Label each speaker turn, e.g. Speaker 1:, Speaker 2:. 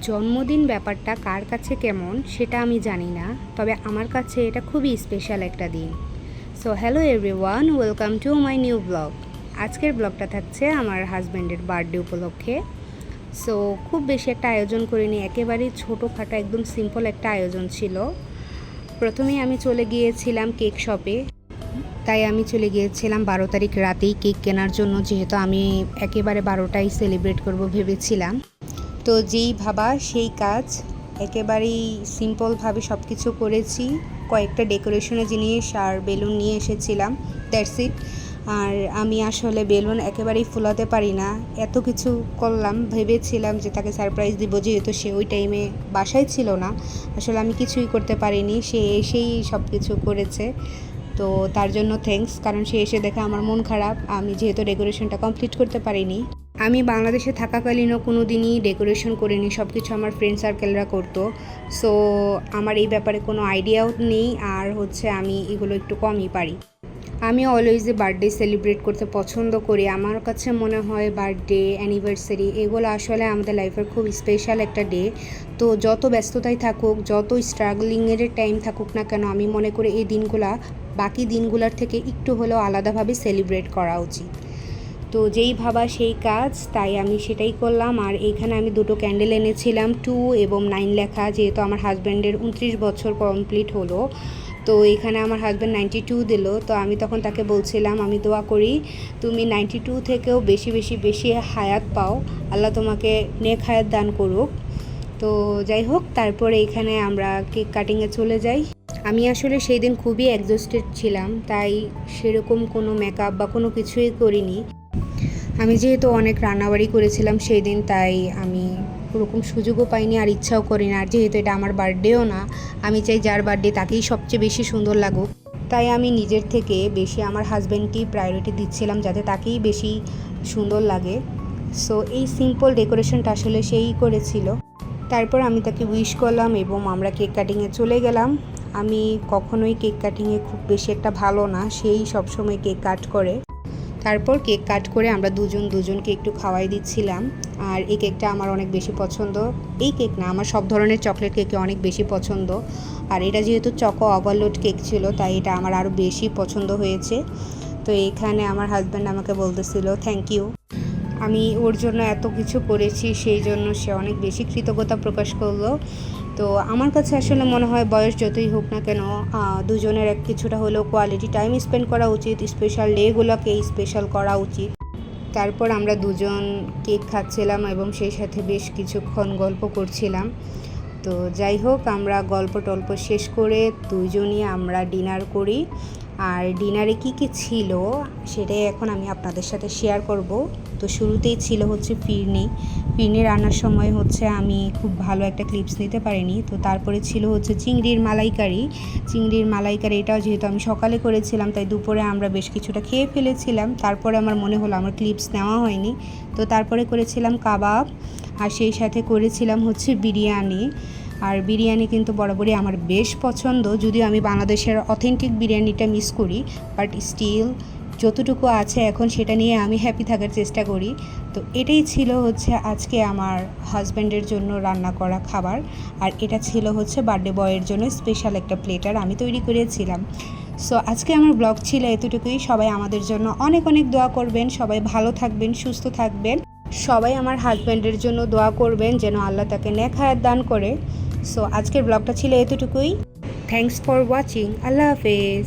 Speaker 1: জন্মদিন ব্যাপারটা কার কাছে কেমন সেটা আমি জানি না, তবে আমার কাছে এটা খুবই স্পেশাল একটা দিন। So hello everyone, welcome to my new blog. আজকের ব্লগটা থাকছে আমার হাজব্যান্ডের বার্থডে উপলক্ষে। সো খুব বেশি একটা আয়োজন করিনি, একেবারেই ছোটোখাটো একদম সিম্পল একটা আয়োজন ছিল। প্রথমেই আমি চলে গিয়েছিলাম কেক শপে। তাই আমি চলে গিয়েছিলাম 12 তারিখ রাতেই কেক কেনার জন্য, যেহেতু আমি একেবারে 12টাই সেলিব্রেট করব ভেবেছিলাম। তো যেই ভাবা সেই কাজ, একেবারেই সিম্পলভাবে সব কিছু করেছি। কয়েকটা ডেকোরেশনের জিনিস আর বেলুন নিয়ে এসেছিলাম, দ্যাটস ইট। আর আমি আসলে বেলুন একেবারেই ফুলাতে পারি না, এত কিছু করলাম। ভেবেছিলাম যে তাকে সারপ্রাইজ দিব, যেহেতু সে ওই টাইমে বাসায় ছিল না। আসলে আমি কিছুই করতে পারিনি, সে এসেই সব কিছু করেছে। তো তার জন্য থ্যাঙ্কস, কারণ সে এসে দেখে আমার মন খারাপ, আমি যেহেতু ডেকোরেশনটা কমপ্লিট করতে পারিনি। আমি বাংলাদেশে থাকাকালীনও কোনো দিনই ডেকোরেশন করিনি, সব কিছু আমার ফ্রেন্ড সার্কেলরা করতো। সো আমার এই ব্যাপারে কোনো আইডিয়াও নেই, আর আমি এগুলো একটু কমই পারি। আমি অলওয়েজই বার্থডে সেলিব্রেট করতে পছন্দ করি। আমার কাছে মনে হয় বার্থডে, অ্যানিভার্সারি এগুলো আসলে আমাদের লাইফের খুব স্পেশাল একটা ডে। তো যত ব্যস্ততায় থাকুক, যত স্ট্রাগলিংয়ের টাইম থাকুক না কেন, আমি মনে করি এই দিনগুলা বাকি দিনগুলোর থেকে একটু হলেও আলাদাভাবে সেলিব্রেট করা উচিত। তো যেই ভাবা সেই কাজ, তাই আমি সেটাই করলাম। আর এইখানে আমি দুটো ক্যান্ডেল এনেছিলাম, 2 এবং 9 লেখা, যেহেতু আমার হাজব্যান্ডের 29 বছর কমপ্লিট হলো। তো এখানে আমার হাজব্যান্ড 92 দিল। তো আমি তখন তাকে বলছিলাম, আমি দোয়া করি তুমি 92 থেকেও বেশি বেশি বেশি হায়াত পাও, আল্লাহ তোমাকে নেক হায়াত দান করুক। তো যাই হোক, তারপরে এখানে আমরা কেক কাটিংয়ে চলে যাই। আমি আসলে সেই দিন খুবই এক্সস্টেড ছিলাম, তাই সেরকম কোনো মেকআপ বা কোনো কিছুই করিনি। আমি যেহেতু অনেক রান্নাবাড়ি করেছিলাম সেই দিন, তাই আমি ওরকম সুযোগও পাইনি, আর ইচ্ছাও করি না। আর যেহেতু এটা আমার বার্থডেও না, আমি চাই যার বার্থডে তাকেই সবচেয়ে বেশি সুন্দর লাগুক। তাই আমি নিজের থেকে বেশি আমার হাজব্যান্ডকেই প্রায়োরিটি দিচ্ছিলাম, যাতে তাকেই বেশি সুন্দর লাগে। সো এই সিম্পল ডেকোরেশনটা আসলে সেই করেছিল। তারপর আমি তাকে উইশ করলাম এবং আমরা কেক কাটিংয়ে চলে গেলাম। আমি কখনোই কেক কাটিংয়ে খুব বেশি একটা ভালো না, সেই সবসময় কেক কাট করে। তারপর কেক কাট করে আমরা দুজনকে একটু খাওয়াই দিচ্ছিলাম। আর এই কেকটা আমার অনেক বেশি পছন্দ। এই কেক না, আমার সব ধরনের চকলেট কেকে অনেক বেশি পছন্দ। আর এটা যেহেতু চকো ওভারলোড কেক ছিল, তাই এটা আমার আরও বেশি পছন্দ হয়েছে। তো এখানে আমার হাজব্যান্ড আমাকে বলতেছিল থ্যাংক ইউ, আমি ওর জন্য এত কিছু করেছি, সেই জন্য সে অনেক বেশি কৃতজ্ঞতা প্রকাশ করলো। তো আমার কাছে আসলে মনে হয় বয়স যতই হোক না কেন, দুজনের কিছুটা হলেও কোয়ালিটি টাইম স্পেন্ড করা উচিত, স্পেশাল ডেগুলোকে স্পেশাল করা উচিত। তারপর আমরা দুজন কেক খাচ্ছিলাম এবং সেই সাথে বেশ কিছুক্ষণ গল্প করছিলাম। তো যাই হোক, আমরা গল্প টল্প শেষ করে দুজনই আমরা ডিনার করি। আর ডিনারে কি ছিল সেটাই এখন আমি আপনাদের সাথে শেয়ার করব। তো শুরুতেই ছিল ফিরনি রান্নার সময় আমি খুব ভালো একটা ক্লিপস নিতে পারিনি। তো তারপরে ছিল চিংড়ির মালাইকারি। এটাও যেহেতু আমি সকালে করেছিলাম, তাই দুপুরে আমরা বেশ কিছুটা খেয়ে ফেলেছিলাম। তারপরে আমার মনে হলো আমার ক্লিপস নেওয়া হয়নি। তো তারপরে করেছিলাম কাবাব, আর সেই সাথে করেছিলাম বিরিয়ানি। আর বিরিয়ানি কিন্তু বরাবরই আমার বেশ পছন্দ, যদিও আমি বাংলাদেশের অথেন্টিক বিরিয়ানিটা মিস করি, বাট স্টিল যতটুকু আছে এখন সেটা নিয়ে আমি হ্যাপি থাকার চেষ্টা করি। তো এটাই ছিল আজকে আমার হাজব্যান্ডের জন্য রান্না করা খাবার। আর এটা ছিল বার্থডে বয়ের জন্য স্পেশাল একটা প্লেটার আমি তৈরি করেছিলাম। সো আজকে আমার ব্লগ ছিল এতটুকুই। সবাই আমাদের জন্য অনেক অনেক দোয়া করবেন, সবাই ভালো থাকবেন, সুস্থ থাকবেন। সবাই আমার হাজব্যান্ডের জন্য দোয়া করবেন যেন আল্লাহ তাকে নেক হায়াত দান করে। সো আজকের ব্লগটা ছিল এতটুকুই। Thanks for watching. আল্লাহ হাফেজ।